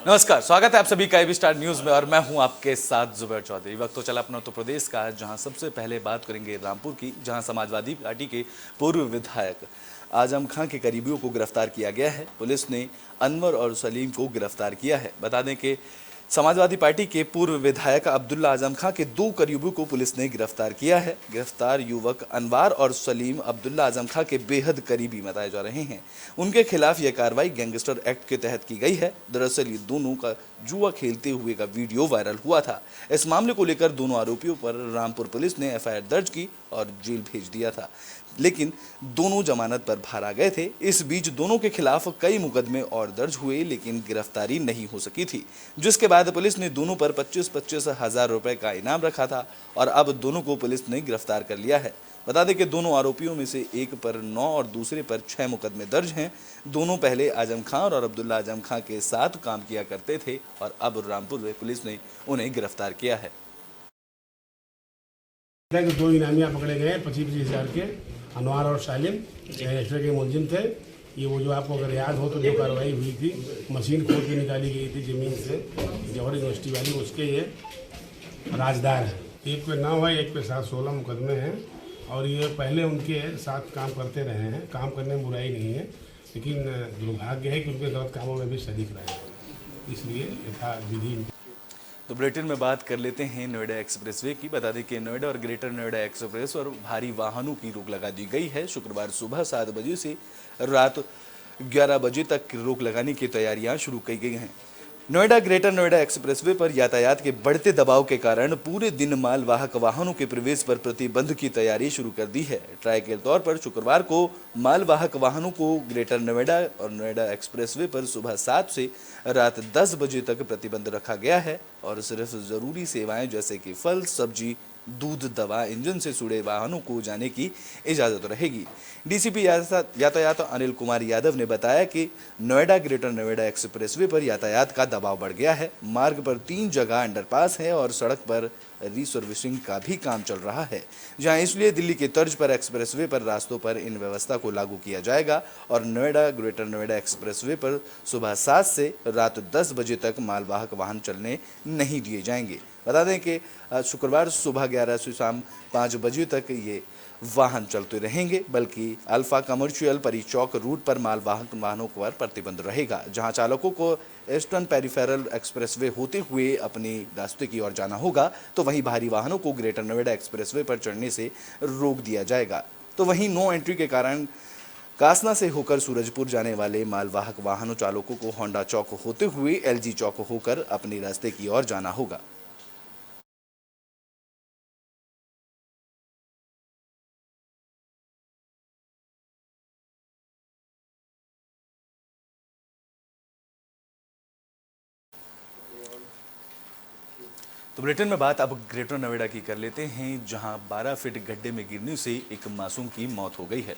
नमस्कार, स्वागत है आप सभी का एबी स्टार न्यूज में और मैं हूं आपके साथ जुबैर चौधरी। वक्त तो चला अपना उत्तर प्रदेश का, जहां सबसे पहले बात करेंगे रामपुर की, जहां समाजवादी पार्टी के पूर्व विधायक आजम खां के करीबियों को गिरफ्तार किया गया है। पुलिस ने अनवर और सलीम को गिरफ्तार किया है। बता दें कि समाजवादी पार्टी के पूर्व विधायक अब्दुल्ला आजम खां के 2 करीबियों को पुलिस ने गिरफ्तार किया है। गिरफ्तार युवक अनवर और सलीम अब्दुल्ला आजम खां के बेहद करीबी बताए जा रहे हैं। उनके खिलाफ यह कार्रवाई गैंगस्टर एक्ट के तहत की गई है। दरअसल ये दोनों का जुआ खेलते हुए का वीडियो वायरल हुआ था। इस मामले को लेकर दोनों आरोपियों पर रामपुर पुलिस ने एफआईआर दर्ज की और जेल भेज दिया था, लेकिन दोनों जमानत पर बाहर आ गए थे। इस बीच दोनों के खिलाफ कई मुकदमे और दर्ज हुए, लेकिन गिरफ्तारी नहीं हो सकी थी, जिसके बाद पुलिस ने दोनों पर 25-25 हजार रुपए का इनाम रखा था और अब दोनों को पुलिस ने गिरफ्तार कर लिया है। बता दें कि दोनों आरोपियों में से एक पर 9 और दूसरे पर 6 मुकदमे दर्ज हैं। दोनों पहले आजम खां और अब्दुल्ला आजम खां के साथ काम किया करते थे और अब रामपुर में पुलिस ने उन्हें गिरफ्तार किया है। 2 इनामियाँ पकड़े गए 25-25 हज़ार के, अनवर और सालिम गैंगस्टर के मुलजिम थे। ये वो जो आपको अगर याद हो तो जो कार्रवाई हुई थी, मशीन खोद के निकाली गई थी ज़मीन से, जौहर यूनिवर्सिटी वाली, उसके ये राजदार हैं। एक पे 9 है, एक पे 7-16 मुकदमे हैं और ये पहले उनके साथ काम करते रहे हैं। काम करने में बुराई नहीं है, लेकिन दुर्भाग्य है कि उनके गलत कामों में भी शरीक रहे हैं, इसलिए यथाविधि। तो बुलेटिन में बात कर लेते हैं नोएडा एक्सप्रेसवे की। बता दें कि नोएडा और ग्रेटर नोएडा एक्सप्रेस और भारी वाहनों की रोक लगा दी गई है। शुक्रवार सुबह 7 बजे से रात 11 बजे तक रोक लगाने की तैयारियां शुरू की गई हैं। नोएडा ग्रेटर नोएडा एक्सप्रेसवे पर यातायात के बढ़ते दबाव के कारण पूरे दिन माल वाहक वाहनों के प्रवेश पर प्रतिबंध की तैयारी शुरू कर दी है। ट्रायल के तौर पर शुक्रवार को माल वाहक वाहनों को ग्रेटर नोएडा और नोएडा एक्सप्रेसवे पर सुबह 7 से रात 10 बजे तक प्रतिबंध रखा गया है और सिर्फ जरूरी सेवाएं जैसे कि फल, सब्जी, दूध, दवा, इंजन से जुड़े वाहनों को जाने की इजाजत रहेगी। डीसीपी यातायात अनिल कुमार यादव ने बताया कि नोएडा ग्रेटर नोएडा एक्सप्रेसवे पर यातायात का दबाव बढ़ गया है। मार्ग पर 3 जगह अंडरपास है और सड़क पर रीसर्विसिंग का भी काम चल रहा है, जहां इसलिए दिल्ली के तर्ज पर एक्सप्रेसवे पर रास्तों पर इन व्यवस्था को लागू किया जाएगा और नोएडा ग्रेटर नोएडा एक्सप्रेसवे पर सुबह 7 से रात 10 बजे तक मालवाहक वाहन चलने नहीं दिए जाएंगे। बता दें कि शुक्रवार सुबह 11 से शाम 5 बजे तक ये वाहन चलते रहेंगे, बल्कि अल्फा कमर्शियल परिचौक रूट पर मालवाहक वाहनों पर प्रतिबंध रहेगा, जहां चालकों को ईस्टर्न पेरिफेरल एक्सप्रेसवे होते हुए अपने रास्ते की ओर जाना होगा, तो वहीं भारी वाहनों को ग्रेटर नोएडा एक्सप्रेसवे पर चढ़ने से रोक दिया जाएगा। तो वहीं नो एंट्री के कारण कासना से होकर सूरजपुर जाने वाले मालवाहक वाहनों चालकों को होंडा चौक होते हुए एलजी चौक होकर अपने रास्ते की ओर जाना होगा। तो बुलेटिन में बात अब ग्रेटर नोएडा की कर लेते हैं, जहां 12 फीट गड्ढे में गिरने से एक मासूम की मौत हो गई है।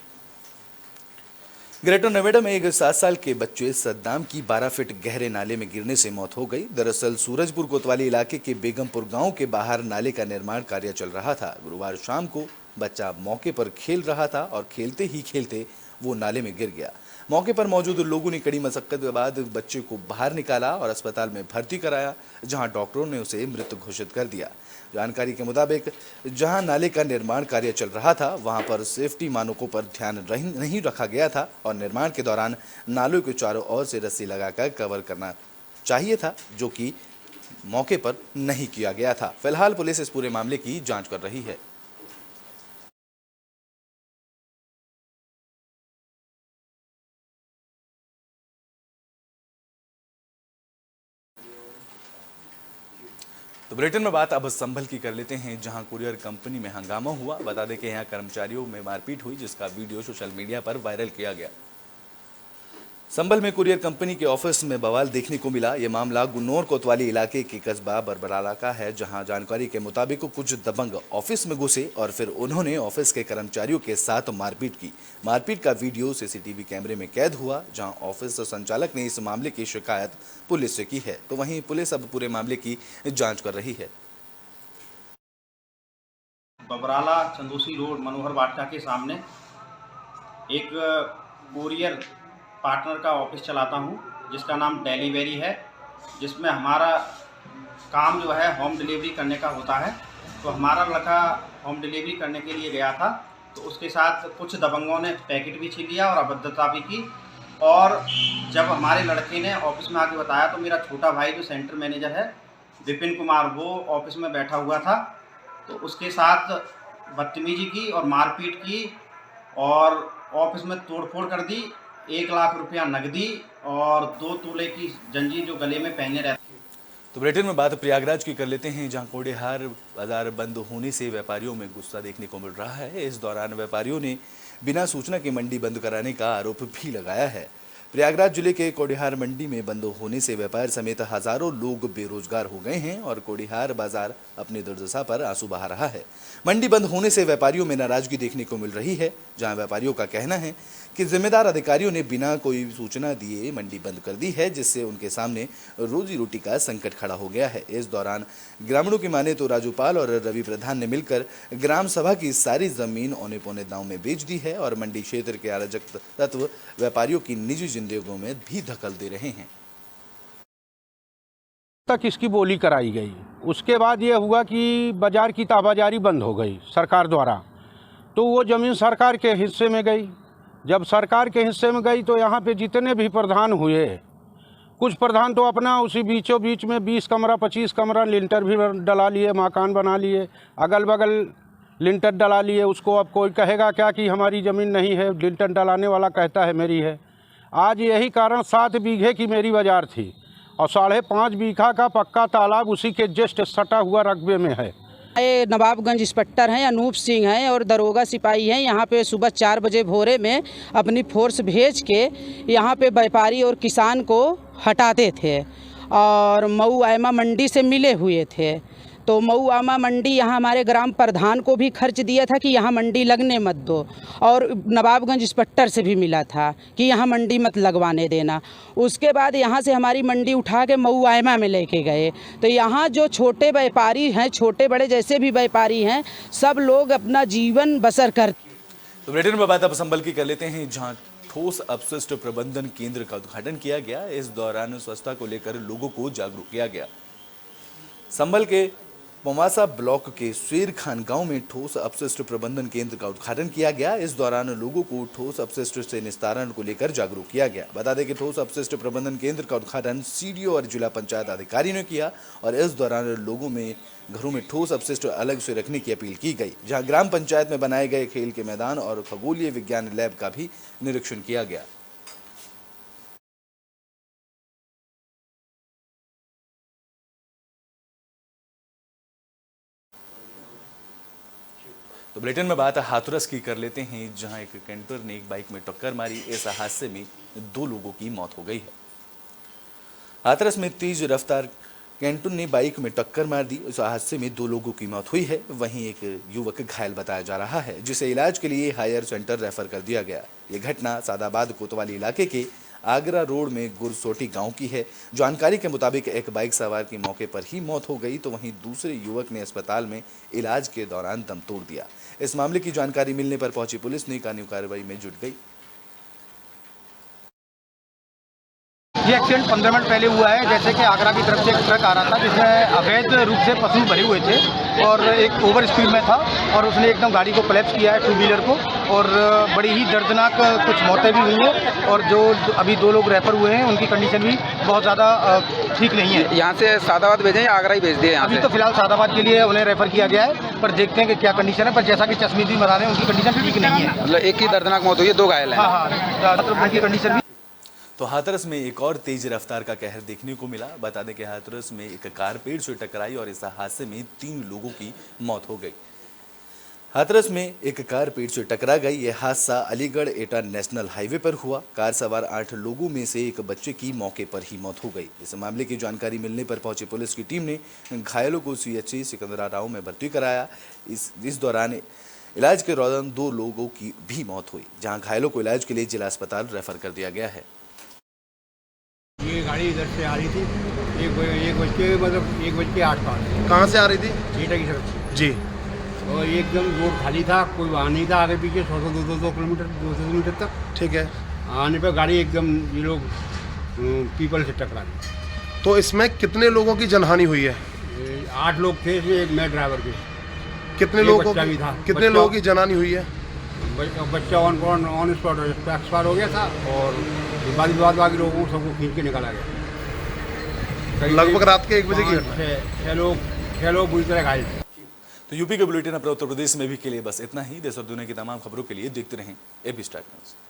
ग्रेटर नोएडा में एक 7 साल के बच्चे सद्दाम की 12 फीट गहरे नाले में गिरने से मौत हो गई। दरअसल सूरजपुर कोतवाली इलाके के बेगमपुर गांव के बाहर नाले का निर्माण कार्य चल रहा था। गुरुवार शाम को बच्चा मौके पर खेल रहा था और खेलते ही खेलते वो नाले में गिर गया। मौके पर मौजूद लोगों ने कड़ी मशक्कत के बाद बच्चे को बाहर निकाला और अस्पताल में भर्ती कराया, जहां डॉक्टरों ने उसे मृत घोषित कर दिया। जानकारी के मुताबिक जहां नाले का निर्माण कार्य चल रहा था, वहां पर सेफ्टी मानकों पर ध्यान नहीं रखा गया था और निर्माण के दौरान नालों के चारों ओर से रस्सी लगाकर कवर करना चाहिए था, जो कि मौके पर नहीं किया गया था। फिलहाल पुलिस इस पूरे मामले की जाँच कर रही है। तो बुलेटिन में बात अब संभल की कर लेते हैं, जहां कुरियर कंपनी में हंगामा हुआ। बता दें कि यहां कर्मचारियों में मारपीट हुई, जिसका वीडियो सोशल मीडिया पर वायरल किया गया। संभल में कुरियर कंपनी के ऑफिस में बवाल देखने को मिला। यह मामला गुन्नौर कोतवाली इलाके के कस्बा बरबराला का है, जहां जानकारी के मुताबिक कुछ दबंग ऑफिस में घुसे और फिर उन्होंने ऑफिस के कर्मचारियों के साथ मारपीट की। मारपीट का वीडियो सीसीटीवी कैमरे में कैद हुआ, जहां ऑफिस संचालक ने इस मामले की शिकायत पुलिस से की है। तो वहीं पुलिस अब पूरे मामले की जाँच कर रही है। बबराला चंदोसी रोड मनोहर वाटिका के सामने एक कुरियर पार्टनर का ऑफिस चलाता हूं, जिसका नाम डिलीवरी है। जिसमें हमारा काम जो है होम डिलीवरी करने का होता है। तो हमारा लड़का होम डिलीवरी करने के लिए गया था, तो उसके साथ कुछ दबंगों ने पैकेट भी छीन लिया और अभद्रता भी की। और जब हमारे लड़के ने ऑफिस में आके बताया तो मेरा छोटा भाई जो सेंटर मैनेजर है विपिन कुमार, वो ऑफिस में बैठा हुआ था, तो उसके साथ बदतमीजी की और मारपीट की और ऑफिस में तोड़फोड़ कर दी। 1 लाख रुपया नकदी और 2 तोले की जंजीर जो गले में पहने रहते। तो बुलेटिन में बात प्रयागराज की कर लेते हैं, जहां कोडिहार बाजार बंद होने से व्यापारियों में गुस्सा देखने को मिल रहा है। इस दौरान व्यापारियों ने बिना सूचना के मंडी बंद कराने का आरोप भी लगाया है। प्रयागराज जिले के कोडिहार मंडी में बंद होने से व्यापार समेत हजारों लोग बेरोजगार हो गए हैं और कोडिहार बाजार अपनी दुर्दशा पर आंसू बहा रहा है। मंडी बंद होने से व्यापारियों में नाराजगी देखने को मिल रही है, जहां व्यापारियों का कहना है कि जिम्मेदार अधिकारियों ने बिना कोई सूचना दिए मंडी बंद कर दी है, जिससे उनके सामने रोजी रोटी का संकट खड़ा हो गया है। इस दौरान ग्रामीणों की माने तो राजूपाल और रवि प्रधान ने मिलकर ग्राम सभा की सारी जमीन औने पौने दांव में बेच दी है और मंडी क्षेत्र के अराजक तत्व व्यापारियों की निजी जिंदगियों में भी धकल दे रहे हैं। तक इसकी बोली कराई गई, उसके बाद ये हुआ कि बाजार की ताबाजारी बंद हो गई सरकार द्वारा, तो वो ज़मीन सरकार के हिस्से में गई। जब सरकार के हिस्से में गई तो यहाँ पे जितने भी प्रधान हुए, कुछ प्रधान तो अपना उसी बीचों बीच में 20 कमरा 25 कमरा लिंटर भी डला लिए, मकान बना लिए, अगल बगल लिंटर डला लिए। उसको अब कोई कहेगा क्या कि हमारी ज़मीन नहीं है, लिंटर डलाने वाला कहता है मेरी है। आज यही कारण 7 बीघे की मेरी बाजार थी और 5.5 बीघा का पक्का तालाब उसी के जस्ट सटा हुआ रकबे में है। ये नवाबगंज इंस्पेक्टर हैं, अनूप सिंह हैं और दरोगा सिपाही हैं। यहाँ पे सुबह 4 बजे भोरे में अपनी फोर्स भेज के यहाँ पे व्यापारी और किसान को हटाते थे और मऊ आयमा मंडी से मिले हुए थे। तो मऊ आमा मंडी यहाँ हमारे ग्राम प्रधान को भी खर्च दिया था कि यहाँ मंडी लगने मत दो, और नवाबगंज इंस्पेक्टर से भी मिला था कि यहाँ मंडी मत लगवाने देना। उसके बाद यहाँ से हमारी मंडी उठा के मऊ आयमा में लेके गए। तो यहाँ जो छोटे व्यापारी हैं, छोटे बड़े जैसे भी व्यापारी हैं, सब लोग अपना जीवन बसर करते। तो बुलेटिन में बात अब संभल की कर लेते हैं, जहां ठोस अपशिष्ट प्रबंधन केंद्र का उद्घाटन किया गया। इस दौरान स्वच्छता को लेकर लोगों को जागरूक किया गया। संभल के पवासा ब्लॉक के शेर खान गांव में ठोस अपशिष्ट प्रबंधन केंद्र का उद्घाटन किया गया। इस दौरान लोगों को ठोस अपशिष्ट से निस्तारण को लेकर जागरूक किया गया। बता दें कि ठोस अपशिष्ट प्रबंधन केंद्र का उद्घाटन सीडीओ और जिला पंचायत अधिकारी ने किया और इस दौरान लोगों में घरों में ठोस अपशिष्ट अलग से रखने की अपील की गई, जहां ग्राम पंचायत में बनाए गए खेल के मैदान और खगोलीय विज्ञान लैब का भी निरीक्षण किया गया। तो बुलेटिन में बात हाथरस की कर लेते हैं, जहां एक कैंटर ने एक बाइक में टक्कर मारी। इस हादसे में 2 लोगों की मौत हो गई है। हाथरस में तेज रफ्तार कैंटर ने बाइक में टक्कर मार दी। इस हादसे में 2 लोगों की मौत हुई है। वहीं एक युवक घायल बताया जा रहा है, जिसे इलाज के लिए हायर सेंटर रेफर कर दिया गया। ये घटना सादाबाद कोतवाली इलाके के आगरा रोड में गुरसोटी गांव की है। जानकारी के मुताबिक एक बाइक सवार की मौके पर ही मौत हो गई, तो वहीं दूसरे युवक ने अस्पताल में इलाज के दौरान दम तोड़ दिया। इस मामले की जानकारी मिलने पर पहुंची पुलिस ने कानूनी कार्रवाई में जुट गई। ये एक्सीडेंट 15 मिनट पहले हुआ है। जैसे कि आगरा की तरफ से एक ट्रक आ रहा था जिसमें अवैध रूप से पशु भरे हुए थे और एक ओवर स्पीड में था और उसने एकदम गाड़ी को कोलैप्स किया है, 2 व्हीलर को, और बड़ी ही दर्दनाक कुछ मौतें भी हुई हैं और जो अभी 2 लोग रेफर हुए हैं उनकी कंडीशन भी बहुत ज़्यादा ठीक नहीं है। यहाँ से सादाबाद भेजें या आगरा ही भेज दिए? अभी तो फिलहाल सादाबाद के लिए उन्हें रेफर किया गया है, पर देखते हैं कि क्या कंडीशन है। पर जैसा कि चश्मीदी मरा रहे हैं उनकी कंडीशन ठीक नहीं है। मतलब एक ही दर्दनाक मौत हुई है, 2 घायल हैं। हाँ, उनकी कंडीशन भी। तो हाथरस में एक और तेज रफ्तार का कहर देखने को मिला। बता दें कि हाथरस में एक कार पेड़ से टकराई और इस हादसे में 3 लोगों की मौत हो गई। हाथरस में एक कार पेड़ से टकरा गई। यह हादसा अलीगढ़ एटा नेशनल हाईवे पर हुआ। कार सवार 8 लोगों में से एक बच्चे की मौके पर ही मौत हो गई। इस मामले की जानकारी मिलने पर पहुंची पुलिस की टीम ने घायलों को CHC सिकंदराबाद में भर्ती कराया। इस दौरान इलाज के दौरान 2 लोगों की भी मौत हुई, जहां घायलों को इलाज के लिए जिला अस्पताल रेफर कर दिया गया है। ये गाड़ी इधर से आ रही थी, 1:08 कहाँ से आ रही थी? एटा की तरफ जी। और ये एकदम रोड खाली था, कोई वाहन नहीं था आगे पीछे, 100-200 किलोमीटर 200 किलोमीटर तक। ठीक है। आने पर गाड़ी एकदम ये लोग पीपल से टकरा दी। तो इसमें कितने लोगों की जनहानि हुई है? 8 लोग थे, इसमें एक मैं ड्राइवर के। कितने एक लोगों बच्चा की भी था। कितने बच्चा- लोगों की जनहानि हुई है? बच्चा ऑन स्पॉट एक्सपायर हो गया था और बाद बाकी लोगों को सबको खींच के निकाला गया। लगभग रात के 1 बजे की घटना है। 6 लोग बुरी तरह घायल थे। तो यूपी के बुलेटिन अपने उत्तर प्रदेश में भी के लिए बस इतना ही। देश और दुनिया की तमाम खबरों के लिए देखते रहें एपी स्टार न्यूज़।